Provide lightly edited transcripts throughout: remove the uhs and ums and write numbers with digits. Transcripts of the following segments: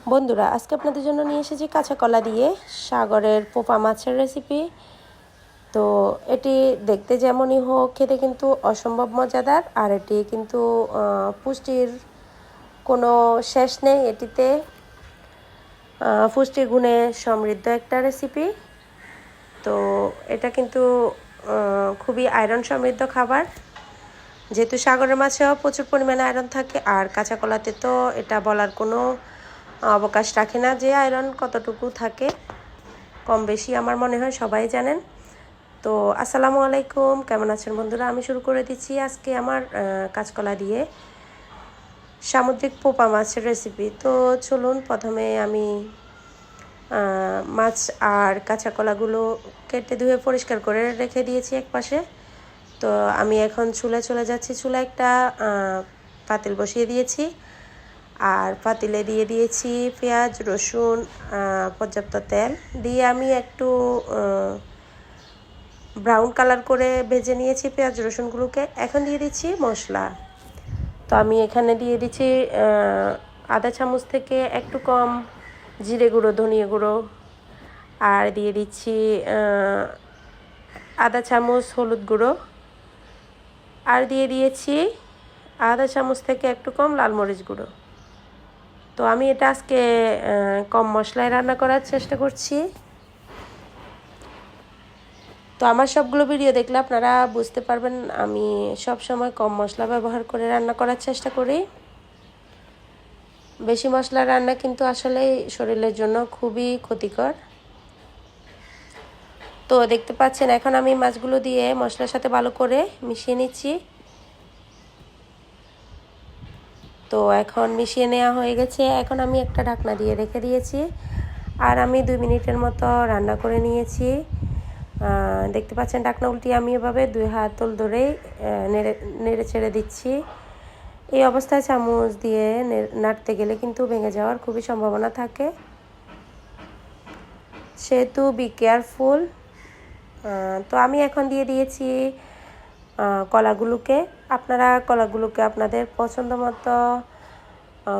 বন্ধুরা, আজকে আপনাদের জন্য নিয়ে এসেছি কাঁচা কলা দিয়ে সাগরের পোপা মাছের রেসিপি। তো এটি দেখতে যেমনই হোক, খেতে কিন্তু অসম্ভব মজাদার। আর এটি কিন্তু পুষ্টির কোনো শেষ নেই। এটিতে পুষ্টির গুণে সমৃদ্ধ একটা রেসিপি। তো এটা কিন্তু খুবই আয়রন সমৃদ্ধ খাবার, যেহেতু সাগরের মাছেও প্রচুর পরিমাণে আয়রন থাকে। আর কাঁচা কলাতে তো এটা বলার কোনো অবকাশ রাখে না যে আয়রন কতটুকু থাকে, কম বেশি আমার মনে হয় সবাই জানেন। তো আসসালামু আলাইকুম, কেমন আছেন বন্ধুরা? আমি শুরু করে দিচ্ছি আজকে আমার কাঁচকলা দিয়ে সামুদ্রিক পোপা মাছের রেসিপি। তো চলুন, প্রথমে আমি মাছ আর কাঁচা কলাগুলো কেটে ধুয়ে পরিষ্কার করে রেখে দিয়েছি একপাশে। তো আমি এখন চুলায় চলে যাচ্ছি। চুলায় একটা পাতিল বসিয়ে দিয়েছি, আর পাতিলে দিয়ে দিয়েছি পেঁয়াজ, রসুন, পর্যাপ্ত তেল দিয়ে আমি একটু ব্রাউন কালার করে ভেজে নিয়েছি পেঁয়াজ রসুনগুলোকে। এখন দিয়ে দিচ্ছি মশলা। তো আমি এখানে দিয়ে দিচ্ছি আধা চামচ থেকে একটু কম জিরে গুঁড়ো, ধনিয়া গুঁড়ো, আর দিয়ে দিচ্ছি আধা চামচ হলুদ গুঁড়ো, আর দিয়ে দিয়েছি আধা চামচ থেকে একটু কম লাল মরিচ গুঁড়ো। তো আমি এটা আজকে কম মশলায় রান্না করার চেষ্টা করছি। তো আমার সবগুলো ভিডিও দেখলে আপনারা বুঝতে পারবেন আমি সব সময় কম মশলা ব্যবহার করে রান্না করার চেষ্টা করি। বেশি মশলা রান্না কিন্তু আসলে শরীরের জন্য খুবই ক্ষতিকর। তো দেখতে পাচ্ছেন এখন আমি মাছগুলো দিয়ে মশলার সাথে ভালো করে মিশিয়ে নিচ্ছি। তো এখন মিশিয়ে নেওয়া হয়ে গেছে। এখন আমি একটা ঢাকনা দিয়ে রেখে দিয়েছি, আর আমি 2 মিনিটের মতো রান্না করে নিয়েছি। দেখতে পাচ্ছেন ঢাকনা উল্টিয়ে আমি এভাবে 2 হাতল ধরেই নেড়ে ছেড়ে দিচ্ছি। এই অবস্থায় চামচ দিয়ে নাড়তে গেলে কিন্তু ভেঙে যাওয়ার খুবই সম্ভাবনা থাকে, সেহেতু বি কেয়ারফুল। তো আমি এখন দিয়ে দিয়েছি কলাগুলোকে। আপনারা কলাগুলোকে আপনাদের পছন্দ মতো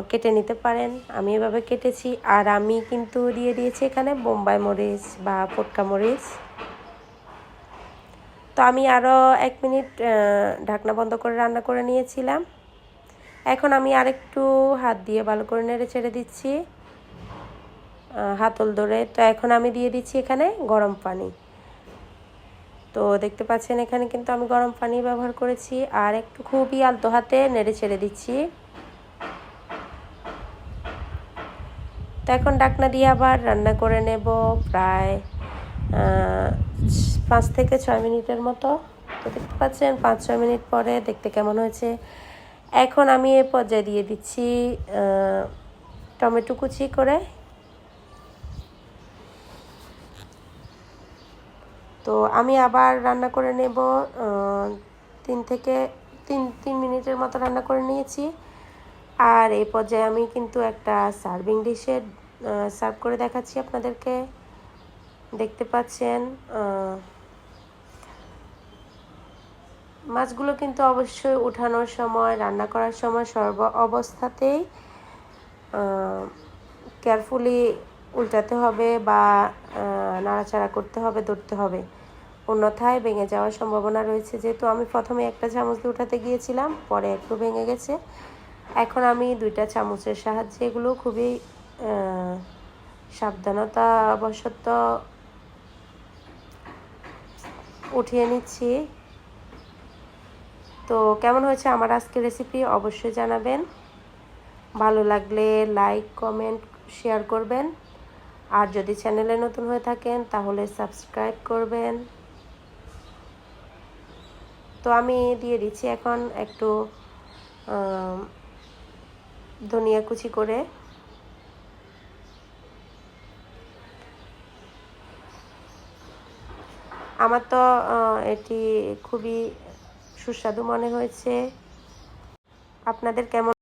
কেটে নিতে পারেন। আমি এভাবে কেটেছি। আর আমি কিন্তু দিয়ে দিয়েছি এখানে বোম্বাই মরিচ বা পটকা মরিচ। তো আমি আরও 1 মিনিট ঢাকনা বন্ধ করে রান্না করে নিয়েছিলাম। এখন আমি আরেকটু হাত দিয়ে ভালো করে নেড়ে ছেড়ে দিচ্ছি হাতল ধরে। তো এখন আমি দিয়ে দিচ্ছি এখানে গরম পানি। তো দেখতে পাচ্ছেন এখানে কিন্তু আমি গরম পানি ব্যবহার করেছি, আর একটু খুবই আলতো হাতে নেড়ে ছেড়ে দিচ্ছি। তো এখন ঢাকনা দিয়ে আবার রান্না করে নেব প্রায় 5 থেকে 6 মিনিটের মতো। তো দেখতে পাচ্ছেন 5-6 মিনিট পরে দেখতে কেমন হয়েছে। এখন আমি এই পর্যায়ে দিয়ে দিচ্ছি টমেটো কুচি করে। তো আমি আবার রান্না করে নেব 3 মিনিটের মতো রান্না করে নিয়েছি। আর এই পর্যায়ে আমি কিন্তু একটা সার্ভিং ডিশে সার্ভ করে দেখাচ্ছি আপনাদেরকে। দেখতে পাচ্ছেন মাছগুলো কিন্তু অবশ্যই উঠানোর সময়, রান্না করার সময় সর্ব অবস্থাতেই কেয়ারফুলি উল্টাতে হবে বা নাড়াচাড়া করতে হবে, ধরতে হবে, অন্যথায় ভেঙে যাওয়ার সম্ভাবনা রয়েছে। যেহেতু আমি প্রথমে একটা চামচ দিয়ে উঠাতে গিয়েছিলাম, পরে একটু ভেঙে গেছে। এখন আমি 2টা চামচের সাহায্যে এগুলো খুবই সাবধানতাবশত উঠিয়ে নিচ্ছি। তো কেমন হয়েছে আমার আজকের রেসিপি অবশ্যই জানাবেন। ভালো লাগলে লাইক, কমেন্ট, শেয়ার করবেন। আর যদি চ্যানেলে নতুন হয়ে থাকেন তাহলে সাবস্ক্রাইব করবেন। তো আমি দিয়ে দিচ্ছি এখন একটু ধনিয়া কুচি করে। আমার তো এটি খুবই সুস্বাদু মনে হয়েছে। আপনাদের কেমন